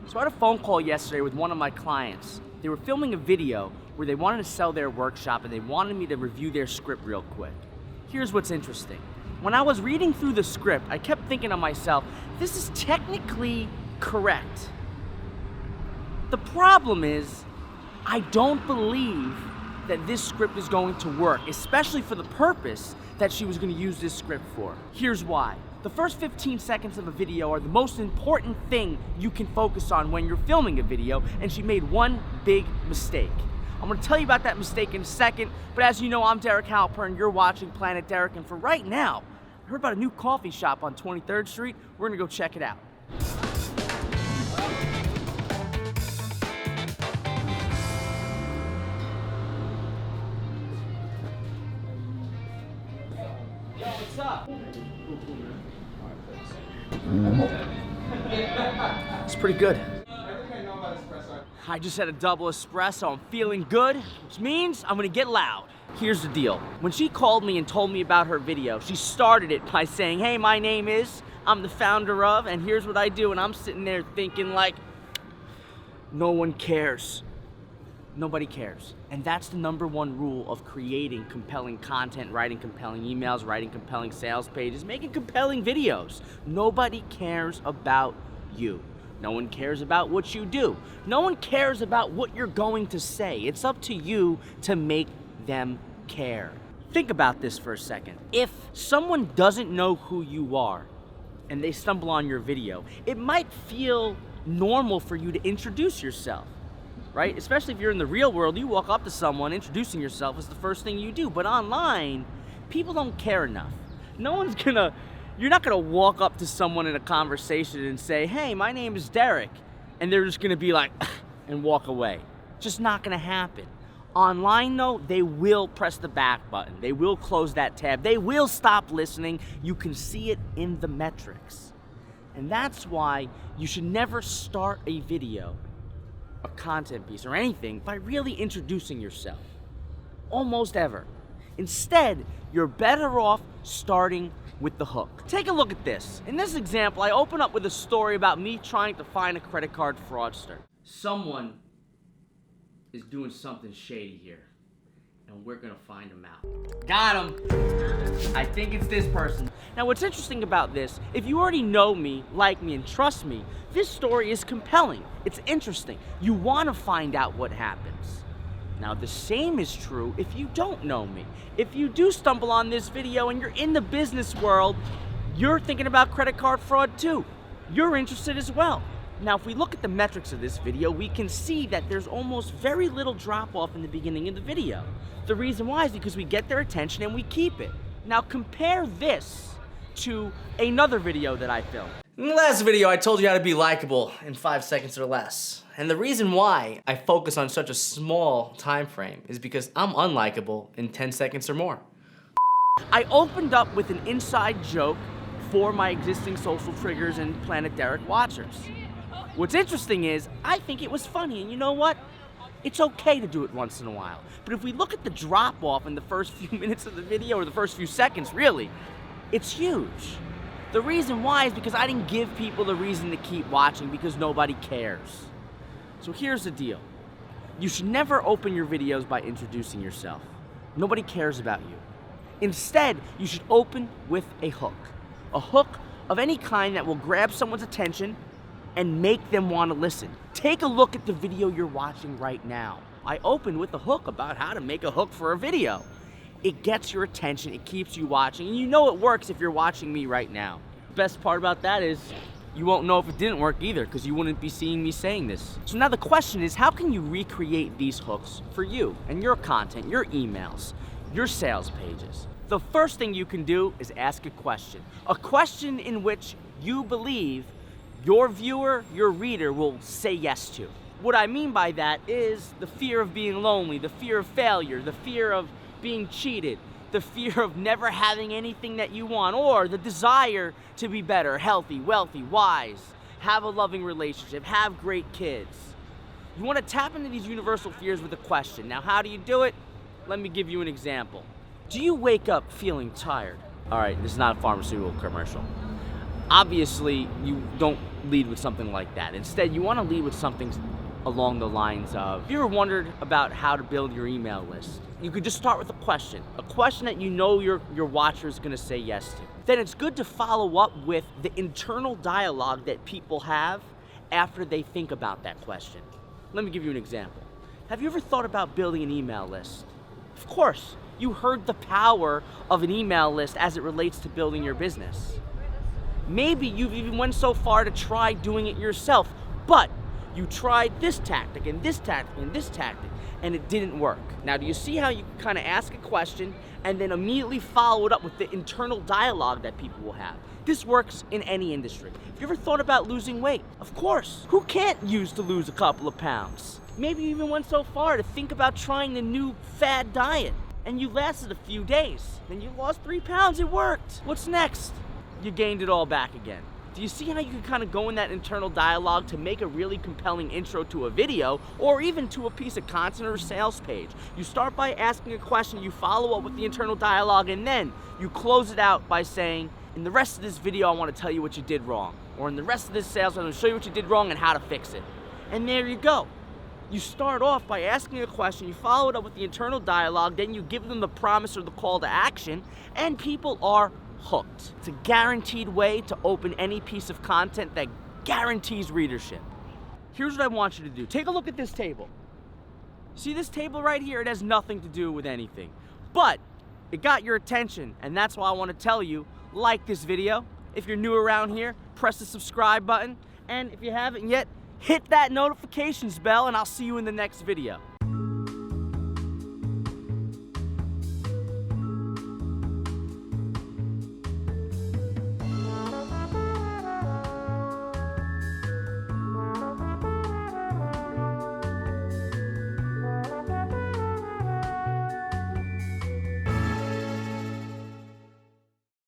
So I had a phone call yesterday with one of my clients. They were filming a video where they wanted to sell their workshop and they wanted me to review their script real quick. Here's what's interesting. When I was reading through the script, I kept thinking to myself, this is technically correct. The problem is, I don't believe that this script is going to work, especially for the purpose that she was going to use this script for. Here's why. The first 15 seconds of a video are the most important thing you can focus on when you're filming a video, and she made one big mistake. I'm going to tell you about that mistake in a second, but as you know, I'm Derek Halpern, you're watching Planet Derek, and for right now, I heard about a new coffee shop on 23rd Street. We're going to go check it out. Yo, what's up? It's pretty good. I just had a double espresso. I'm feeling good, which means I'm gonna get loud. Here's the deal. When she called me and told me about her video, she started it by saying, hey, my name is, I'm the founder of, and here's what I do. And I'm sitting there thinking like, no one cares. Nobody cares. And that's the #1 rule of creating compelling content, writing compelling emails, writing compelling sales pages, making compelling videos. Nobody cares about you. No one cares about what you do. No one cares about what you're going to say. It's up to you to make them care. Think about this for a second. If someone doesn't know who you are and they stumble on your video, it might feel normal for you to introduce yourself, right? Especially if you're in the real world, you walk up to someone, introducing yourself is the first thing you do. But online, people don't care enough. You're not gonna walk up to someone in a conversation and say, hey, my name is Derek, and they're just gonna be like, and walk away. Just not gonna happen. Online though, they will press the back button. They will close that tab. They will stop listening. You can see it in the metrics. And that's why you should never start a video, a content piece, or anything by really introducing yourself. Almost ever. Instead, you're better off starting with the hook. Take a look at this. In this example, I open up with a story about me trying to find a credit card fraudster. Someone is doing something shady here, and we're gonna find him out. Got him! I think it's this person. Now, what's interesting about this, if you already know me, like me, and trust me, this story is compelling. It's interesting. You wanna find out what happens. Now, the same is true if you don't know me. If you do stumble on this video and you're in the business world, you're thinking about credit card fraud too. You're interested as well. Now, if we look at the metrics of this video, we can see that there's almost very little drop off in the beginning of the video. The reason why is because we get their attention and we keep it. Now, compare this to another video that I filmed. In the last video, I told you how to be likable in 5 seconds or less. And the reason why I focus on such a small time frame is because I'm unlikable in 10 seconds or more. I opened up with an inside joke for my existing social triggers and Planet Derek watchers. What's interesting is, I think it was funny, and you know what? It's okay to do it once in a while. But if we look at the drop off in the first few minutes of the video, or the first few seconds, really, it's huge. The reason why is because I didn't give people the reason to keep watching, because nobody cares. So here's the deal. You should never open your videos by introducing yourself. Nobody cares about you. Instead, you should open with a hook. A hook of any kind that will grab someone's attention and make them want to listen. Take a look at the video you're watching right now. I opened with a hook about how to make a hook for a video. It gets your attention, it keeps you watching, and you know it works if you're watching me right now. The best part about that is you won't know if it didn't work either, because you wouldn't be seeing me saying this. So now the question is, how can you recreate these hooks for you and your content, your emails, your sales pages? The first thing you can do is ask a question in which you believe your viewer, your reader will say yes to. What I mean by that is the fear of being lonely, the fear of failure, the fear of being cheated, the fear of never having anything that you want, or the desire to be better, healthy, wealthy, wise, have a loving relationship, have great kids. You want to tap into these universal fears with a question. Now, how do you do it? Let me give you an example. Do you wake up feeling tired? All right, this is not a pharmaceutical commercial. Obviously, you don't lead with something like that. Instead, you want to lead with something along the lines of, if you ever wondered about how to build your email list, you could just start with a question that you know your watcher is going to say yes to. Then it's good to follow up with the internal dialogue that people have after they think about that question. Let me give you an example. Have you ever thought about building an email list? Of course, you heard the power of an email list as it relates to building your business. Maybe you've even went so far to try doing it yourself, but you tried this tactic and this tactic and this tactic, and it didn't work. Now, do you see how you kind of ask a question and then immediately follow it up with the internal dialogue that people will have? This works in any industry. Have you ever thought about losing weight? Of course. Who can't use to lose a couple of pounds? Maybe you even went so far to think about trying the new fad diet, and you lasted a few days. Then you lost 3 pounds, it worked. What's next? You gained it all back again. Do you see how you can kind of go in that internal dialogue to make a really compelling intro to a video or even to a piece of content or a sales page? You start by asking a question, you follow up with the internal dialogue, and then you close it out by saying, in the rest of this video, I want to tell you what you did wrong. Or in the rest of this sales, I'm going to show you what you did wrong and how to fix it. And there you go. You start off by asking a question, you follow it up with the internal dialogue, then you give them the promise or the call to action, and people are hooked. It's a guaranteed way to open any piece of content that guarantees readership. Here's what I want you to do. Take a look at this table. See this table right here? It has nothing to do with anything. But it got your attention, and that's why I want to tell you, like this video. If you're new around here, press the subscribe button. And if you haven't yet, hit that notifications bell, and I'll see you in the next video.